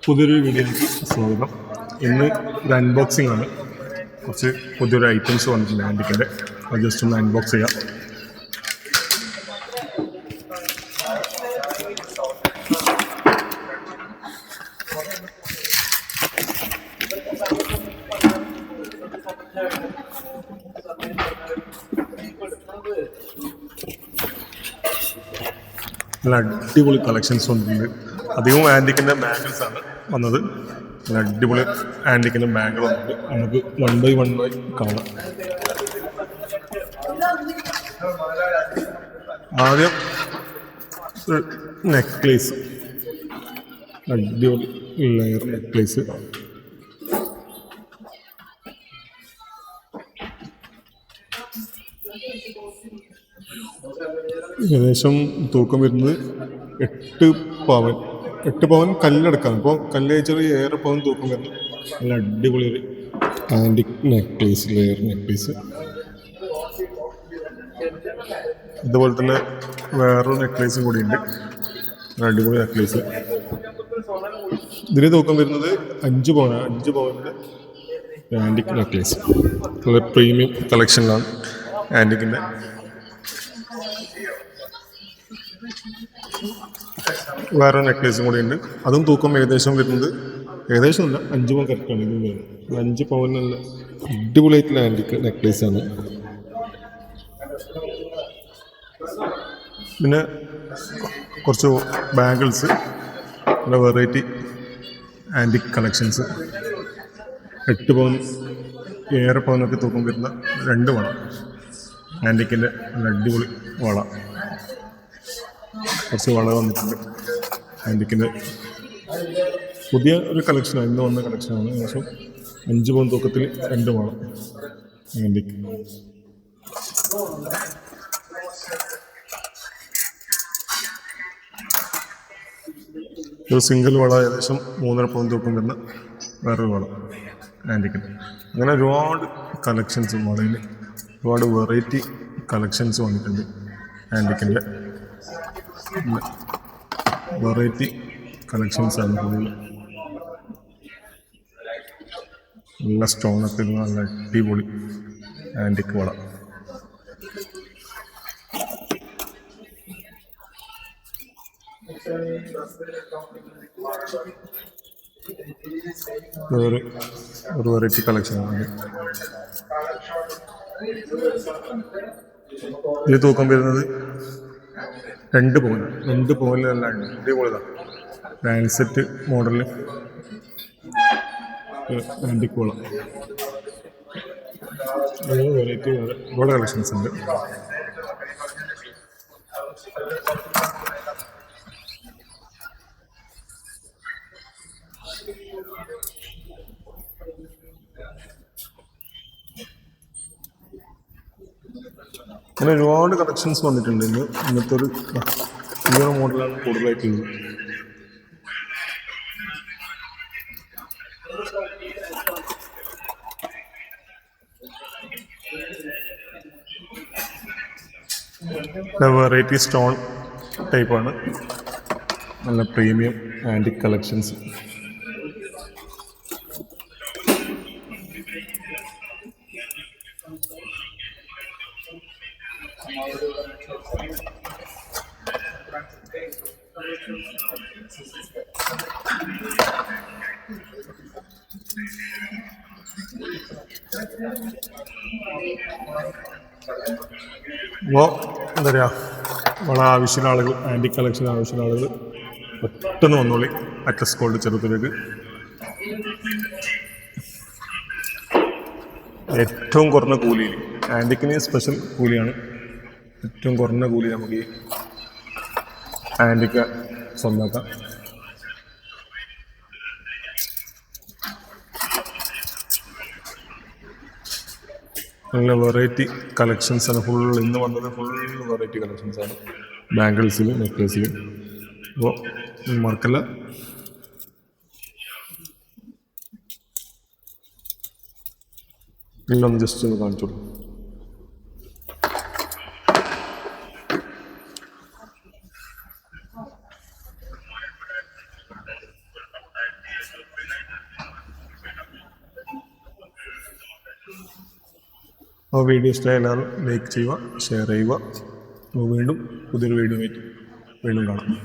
പുതിയൊരു വീഡിയോയിലേക്ക് സ്വാഗതം. ഇന്ന് ഒരു അൺബോക്സിംഗ് ആണ്. കുറച്ച് പുതിയൊരു ഐറ്റംസ് വന്നിട്ടുണ്ട് ആൻറ്റിക്കിൻ്റെ. അത് ജസ്റ്റ് ഒന്ന് അൺബോക്സ് ചെയ്യാം. നല്ല അടിപൊളി കളക്ഷൻസ് വന്നിട്ടുണ്ട്. അധികവും ആൻറ്റിക്കിൻ്റെ ബാംഗിൾസ് ആണ് വന്നത്. നല്ല അടിപൊളി ആൻറ്റിക്കിൻ്റെ ബാംഗിൾ വന്നിട്ട് നമുക്ക് വൺ ബൈ കാണാം. ആദ്യം നെക്ലേസ്, അടിപൊളി ലെയർ നെക്ലേസ്. ഏകദേശം തൂക്കം വരുന്നത് 8 പവൻ. 8 പവൻ കല്ലെടുക്കാം. അപ്പോൾ കല്ല് ചെറിയ ഏറെ പവൻ തൂക്കം വരുന്നു. നല്ല അടിപൊളി ഒരു ആൻറ്റിക് നെക്ലേസ്, ലെയർ നെക്ലേസ്. ഇതുപോലെ തന്നെ വേറൊരു നെക്ലേസും കൂടി ഉണ്ട്. അടിപൊളി നെക്ലേസ്. ഇതിന് തൂക്കം വരുന്നത് 5 പവനാണ്. 5 പവൻ്റെ ആൻറ്റിക് നെക്ലേസ്. വളരെ പ്രീമിയം കളക്ഷനിലാണ് ആൻറ്റിക്കിൻ്റെ. വേറെ നെക്ലേസും കൂടി ഉണ്ട്. അതും തൂക്കം ഏകദേശം വരുന്നത്, ഏകദേശം അല്ല, 5 പവൻ കറക്റ്റാണ്. ഇതും വരുന്നത് 5 പവൻ. നല്ല അടിപൊളിയായിട്ടുള്ള ആൻറ്റിക് നെക്ലേസാണ്. പിന്നെ കുറച്ച് ബാംഗിൾസ്, നല്ല വെറൈറ്റി ആൻറ്റിക് കളക്ഷൻസ്. 8 പവൻ, ഏറെ പവനൊക്കെ തൂക്കം വരുന്ന 2 വള, ആൻറ്റിക്കിൻ്റെ നല്ല അടിപൊളി വള. കുറച്ച് വള വന്നിട്ടുണ്ട് ആൻറ്റിക്കിൻ്റെ. പുതിയ ഒരു കളക്ഷനാണ്, ഇന്ന് വന്ന കളക്ഷനാണ്. ഏകദേശം 5 പവൻ തൂക്കത്തിൽ 2 വള ആൻറ്റിക്ക്. ഒരു സിംഗിൾ വള ഏകദേശം 3.5 പവൻ തൂക്കം വരുന്ന വേറൊരു വള ആൻറ്റിക്കിൻ്റെ. അങ്ങനെ ഒരുപാട് കളക്ഷൻസ് വളയിൽ, ഒരുപാട് വെറൈറ്റി കളക്ഷൻസ് വന്നിട്ടുണ്ട് ആൻറ്റിക്കിൻ്റെ. Variety കളക്ഷൻസാണ് full. നല്ല സ്റ്റോണൊക്കെ ഇരുന്ന നല്ല അടിപൊളി ആൻറ്റിക് വള. ഒരു വെറൈറ്റി കളക്ഷനാണ്. ഇത് തൂക്കം വരുന്നത് 2 പവൻ. 2 പവനിൽ നല്ല അടിപൊളിതാണ്. ലാൻസെറ്റ് മോഡലിൽ ആൻറ്റിക് വള. വെറൈറ്റി ഒരുപാട് കളക്ഷൻസ് ഉണ്ട്. അങ്ങനെ ഒരുപാട് കളക്ഷൻസ് വന്നിട്ടുണ്ട് ഇന്ന്. ഇന്നത്തെ ഒരു മോഡലാണ് കൂടുതലായിട്ടുള്ളത്. വെറൈറ്റി സ്റ്റോൺ ടൈപ്പാണ്. നല്ല പ്രീമിയം ആൻറ്റിക് കളക്ഷൻസ്. അപ്പോൾ എന്താ പറയുക, വള ആവശ്യമുള്ള ആളുകൾ, ആൻറ്റിക് കളക്ഷൻ ആവശ്യമുള്ള ആളുകൾ പെട്ടെന്ന് വന്നോളി അറ്റസ് ഗോൾഡ് ചെറുത്തിലേക്ക്. ഏറ്റവും കുറഞ്ഞ കൂലിയിൽ, ആൻറ്റിക്കിന് സ്പെഷ്യൽ കൂലിയാണ്. ഏറ്റവും കുറഞ്ഞ കൂലി നമുക്ക് ഈ ആൻറ്റിക്ക സ്വന്തമാക്കാം. നല്ല വെറൈറ്റി കളക്ഷൻസാണ് ഫുൾ. ഇന്ന് വന്നത് ഫുൾ വെറൈറ്റി കളക്ഷൻസാണ് ബാംഗിൾസിലും നെക്ലേസിലും. അപ്പോൾ മറക്കല്ല. എല്ലാം ജസ്റ്റ് ഒന്ന് കാണിച്ചു കൊടുക്കും. അപ്പോൾ വീഡിയോ ഇഷ്ടമായ എല്ലാവരും ലൈക്ക് ചെയ്യുക, ഷെയർ ചെയ്യുക. അപ്പോൾ വീണ്ടും പുതിയൊരു വീഡിയോ ആയിട്ട് വീണ്ടും കാണാം.